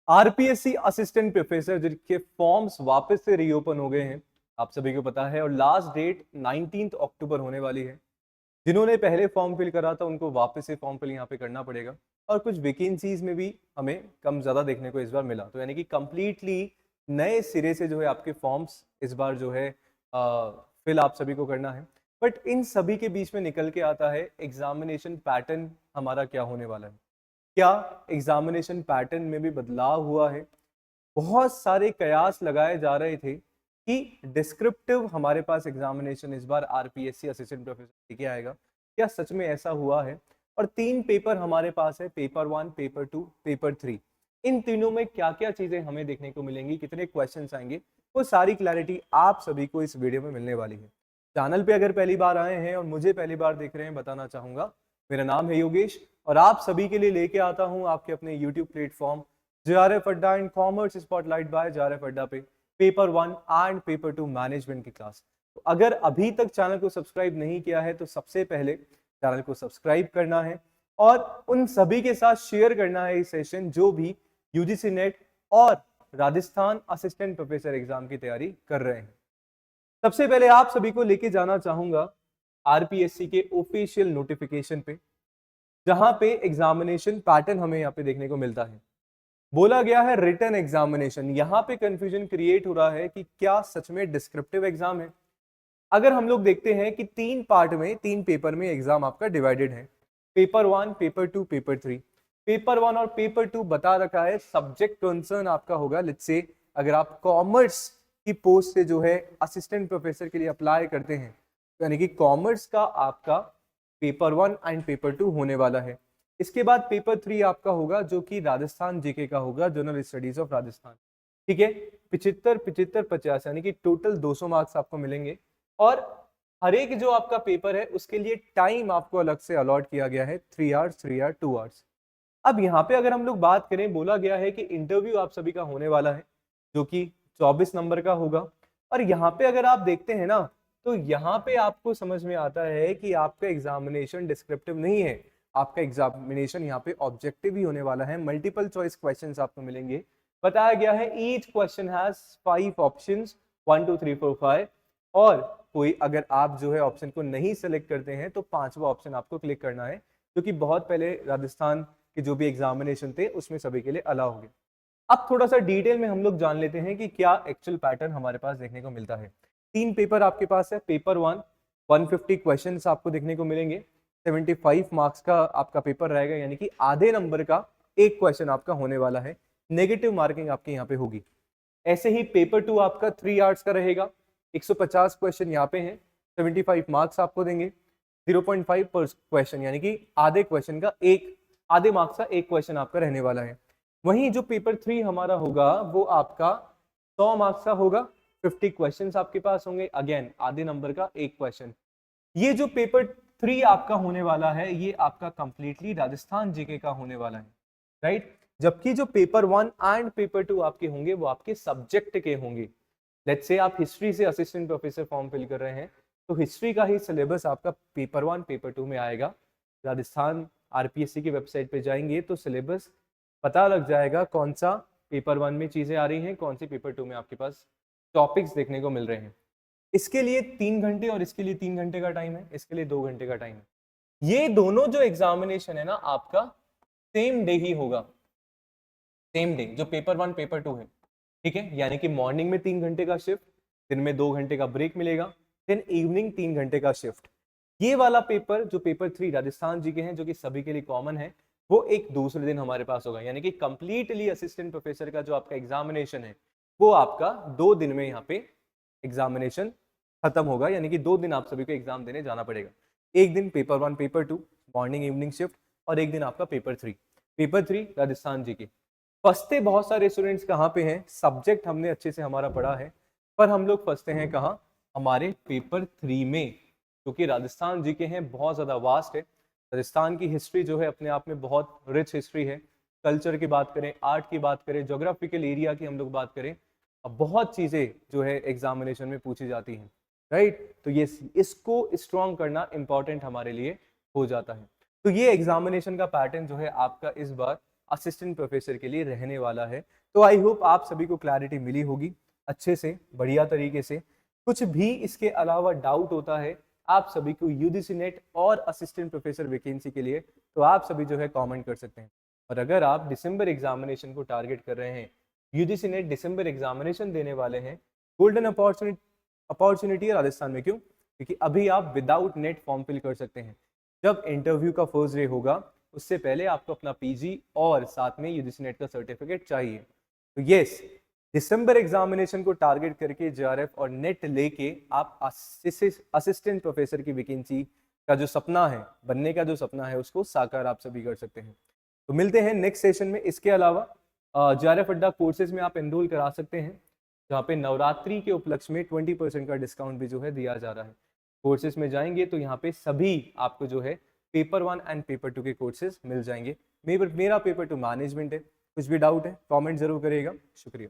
RPSC assistant professor जिनके forms वापस से रीओपन हो गए हैं, आप सभी को पता है, और लास्ट डेट 19 अक्टूबर होने वाली है। जिन्होंने पहले फॉर्म फिल करा था उनको वापस से फॉर्म फिल यहाँ पे करना पड़ेगा, और कुछ वैकेंसीज में भी हमें कम ज़्यादा देखने को इस बार मिला, तो यानी कि कंप्लीटली नए सिरे से जो है आपके फॉर्म्स इस बार जो है फिल आप सभी को करना है। बट इन सभी के बीच में निकल के आता है एग्जामिनेशन पैटर्न हमारा क्या होने वाला है। क्या एग्जामिनेशन पैटर्न में भी बदलाव हुआ है? बहुत सारे कयास लगाए जा रहे थे कि डिस्क्रिप्टिव हमारे पास एग्जामिनेशन इस बार आरपीएससी असिस्टेंट प्रोफेसर लेके आएगा। क्या सच में ऐसा हुआ है? और 3 पेपर हमारे पास है, पेपर 1, पेपर 2, पेपर 3। इन तीनों में क्या क्या चीजें हमें देखने को मिलेंगी, कितने क्वेश्चंस आएंगे, वो सारी क्लैरिटी आप सभी को इस वीडियो में मिलने वाली है। चैनल पे अगर पहली बार आए हैं और मुझे पहली बार देख रहे हैं, बताना चाहूंगा मेरा नाम है योगेश, और आप सभी के लिए लेके आता हूं आपके अपने YouTube platform JRF Adda in commerce spotlight by JRF Adda पे पेपर 1 एंड पेपर 2 मैनेजमेंट की क्लास। तो अगर अभी तक चैनल को सब्सक्राइब नहीं किया है तो सबसे पहले चैनल को सब्सक्राइब करना है और उन सभी के साथ शेयर करना है ये सेशन जो भी यूजीसी नेट और राजस्थान असिस्टेंट प्रोफेसर एग्जाम की तैयारी कर रहे हैं। सबसे पहले आप सभी को लेके जाना चाहूंगा आरपीएससी के ऑफिशियल नोटिफिकेशन पे, जहां पे एग्जामिनेशन पैटर्न हमें यहाँ पे देखने को मिलता है। बोला गया है रिटन एग्जामिनेशन। यहाँ पे कंफ्यूजन क्रिएट हो रहा है कि क्या सच में डिस्क्रिप्टिव एग्जाम है। अगर हम लोग देखते हैं कि 3 पार्ट में, 3 पेपर में एग्जाम आपका डिवाइडेड है, पेपर 1, पेपर 2, पेपर 3। पेपर 1 और पेपर 2 बता रखा है सब्जेक्ट कंसर्न आपका होगा, लेट्स से अगर आप कॉमर्स की पोस्ट से जो है असिस्टेंट प्रोफेसर के लिए अप्लाई करते हैं, तो यानी कि कॉमर्स का आपका पेपर 1 एंड पेपर 2 होने वाला है। इसके बाद पेपर 3 आपका होगा जो कि राजस्थान जीके का होगा, जनरल स्टडीज ऑफ राजस्थान। ठीक है, 75 75 50 यानी कि टोटल 200 मार्क्स आपको मिलेंगे। और हर एक जो आपका पेपर है उसके लिए टाइम आपको अलग से अलॉट किया गया है, 3 आवर्स, 3 आवर्स, 2 आवर्स। अब यहाँ पे अगर हम लोग बात करें, बोला गया है कि इंटरव्यू आप सभी का होने वाला है जो कि 24 नंबर का होगा। और यहाँ पे अगर आप देखते हैं ना, तो यहाँ पे आपको समझ में आता है कि आपका एग्जामिनेशन डिस्क्रिप्टिव नहीं है, आपका एग्जामिनेशन यहाँ पे ऑब्जेक्टिव ही होने वाला है। मल्टीपल चॉइस क्वेश्चंस आपको मिलेंगे। बताया गया है ईच क्वेश्चन हैज 5 ऑप्शंस, 1 2 3 4 5, और कोई अगर आप जो है ऑप्शन को नहीं सेलेक्ट करते हैं तो 5वां ऑप्शन आपको क्लिक करना है, जो कि बहुत पहले राजस्थान के जो भी एग्जामिनेशन थे उसमें सभी के लिए अलाउ हो गया। अब थोड़ा सा डिटेल में हम लोग जान लेते हैं कि क्या एक्चुअल पैटर्न हमारे पास देखने को मिलता है। 3 पेपर आपके पास है। पेपर 1 150 क्वेश्चंस आपको देखने को मिलेंगे, 75 मार्क्स का आपका पेपर रहेगा, यानी कि आधे नंबर का एक क्वेश्चन आपका होने वाला है। नेगेटिव मार्किंग आपके यहाँ पे होगी। ऐसे ही पेपर 2 आपका 3 आवर्स का रहेगा, 150 क्वेश्चन यहाँ पे हैं, 75 मार्क्स आपको देंगे, 0.5 पर क्वेश्चन, यानी कि आधे क्वेश्चन का आधे मार्क्स का एक क्वेश्चन आपका रहने वाला है। वहीं जो पेपर 3 हमारा होगा वो आपका 100 मार्क्स का होगा, 50 क्वेश्चंस आपके पास होंगे, अगेन आधे नंबर का एक क्वेश्चन। ये जो पेपर 3 आपका होने वाला है ये आपका कंप्लीटली राजस्थान जीके का होने वाला है, राइट। जबकि जो पेपर 1 एंड पेपर 2 आपके होंगे वो आपके सब्जेक्ट के होंगे। लेट्स से आप हिस्ट्री से असिस्टेंट प्रोफेसर फॉर्म फिल कर रहे हैं, तो हिस्ट्री का ही सिलेबस आपका पेपर 1 पेपर 2 में आएगा। राजस्थान आरपीएससी की वेबसाइट पे जाएंगे तो सिलेबस पता लग जाएगा कौन सा पेपर 1 में चीजें आ रही हैं, कौन सी पेपर 2 में आपके पास टॉपिक्स देखने को मिल रहे हैं। इसके लिए 3 घंटे और इसके लिए 3 घंटे का टाइम है, इसके लिए 2 घंटे का टाइम है। ये दोनों जो एग्जामिनेशन है ना आपका सेम डे ही होगा, सेम डे जो पेपर 1 पेपर 2 है। ठीक है, यानी कि मॉर्निंग में 3 घंटे का शिफ्ट, दिन में 2 घंटे का ब्रेक मिलेगा, देन इवनिंग 3 घंटे का शिफ्ट। ये वाला पेपर जो पेपर 3 राजस्थान जी के हैं जो कि सभी के लिए कॉमन है, वो एक दूसरे दिन हमारे पास होगा, यानी कि कंप्लीटली असिस्टेंट प्रोफेसर का जो आपका एग्जामिनेशन है वो आपका 2 दिन में यहाँ पे एग्जामिनेशन खत्म होगा, यानी कि 2 दिन आप सभी को एग्जाम देने जाना पड़ेगा। एक दिन paper 1 paper 2 morning evening shift, और एक दिन आपका पेपर 3 पेपर 3 राजस्थान जी के। फंसते बहुत सारे स्टूडेंट्स कहाँ पे हैं, सब्जेक्ट हमने अच्छे से हमारा पढ़ा है, पर हम लोग फंसते हैं कहाँ, हमारे पेपर 3 में, क्योंकि राजस्थान जी के हैं बहुत ज़्यादा वास्ट है। राजस्थान की हिस्ट्री जो है अपने आप में बहुत रिच हिस्ट्री है। कल्चर की बात करें, आर्ट की बात करें, जोग्राफिकल एरिया की हम लोग बात करें, अब बहुत चीज़ें जो है एग्जामिनेशन में पूछी जाती हैं, राइट। तो ये इसको स्ट्रॉन्ग करना इंपॉर्टेंट हमारे लिए हो जाता है। तो ये एग्जामिनेशन का पैटर्न जो है आपका इस बार असिस्टेंट प्रोफेसर के लिए रहने वाला है। तो आई होप आप सभी को क्लैरिटी मिली होगी अच्छे से, बढ़िया तरीके से। कुछ भी इसके अलावा डाउट होता है आप सभी को यूजीसी नेट और असिस्टेंट प्रोफेसर वैकेंसी के लिए, तो आप सभी जो है कमेंट कर सकते हैं। और अगर आप दिसंबर एग्जामिनेशन को टारगेट कर रहे हैं, यूजीसी नेट दिसंबर एग्जामिनेशन देने वाले हैं, गोल्डन अपॉर्चुनिटी है राजस्थान में। क्यों? क्योंकि अभी आप विदाउट नेट फॉर्म फिल कर सकते हैं। जब इंटरव्यू का फर्स्ट डे होगा उससे पहले आपको अपना पीजी और साथ में यूजीसी नेट का सर्टिफिकेट चाहिए। तो यस, दिसंबर एग्जामिनेशन को टारगेट करके जेआरएफ और नेट लेके आप असिस्टेंट प्रोफेसर की वैकेंसी का जो सपना है, बनने का जो सपना है, उसको साकार आप सभी कर सकते हैं। तो मिलते हैं नेक्स्ट सेशन में। इसके अलावा जेआरएफ अड्डा कोर्सेज में आप एनरोल करा सकते हैं, जहाँ पे नवरात्रि के उपलक्ष्य में 20% का डिस्काउंट भी जो है दिया जा रहा है। कोर्सेज में जाएंगे तो यहाँ पे सभी आपको जो है पेपर 1 एंड पेपर 2 के कोर्सेज मिल जाएंगे। मेरा पेपर 2 मैनेजमेंट है। कुछ भी डाउट है कमेंट जरूर करिएगा। शुक्रिया।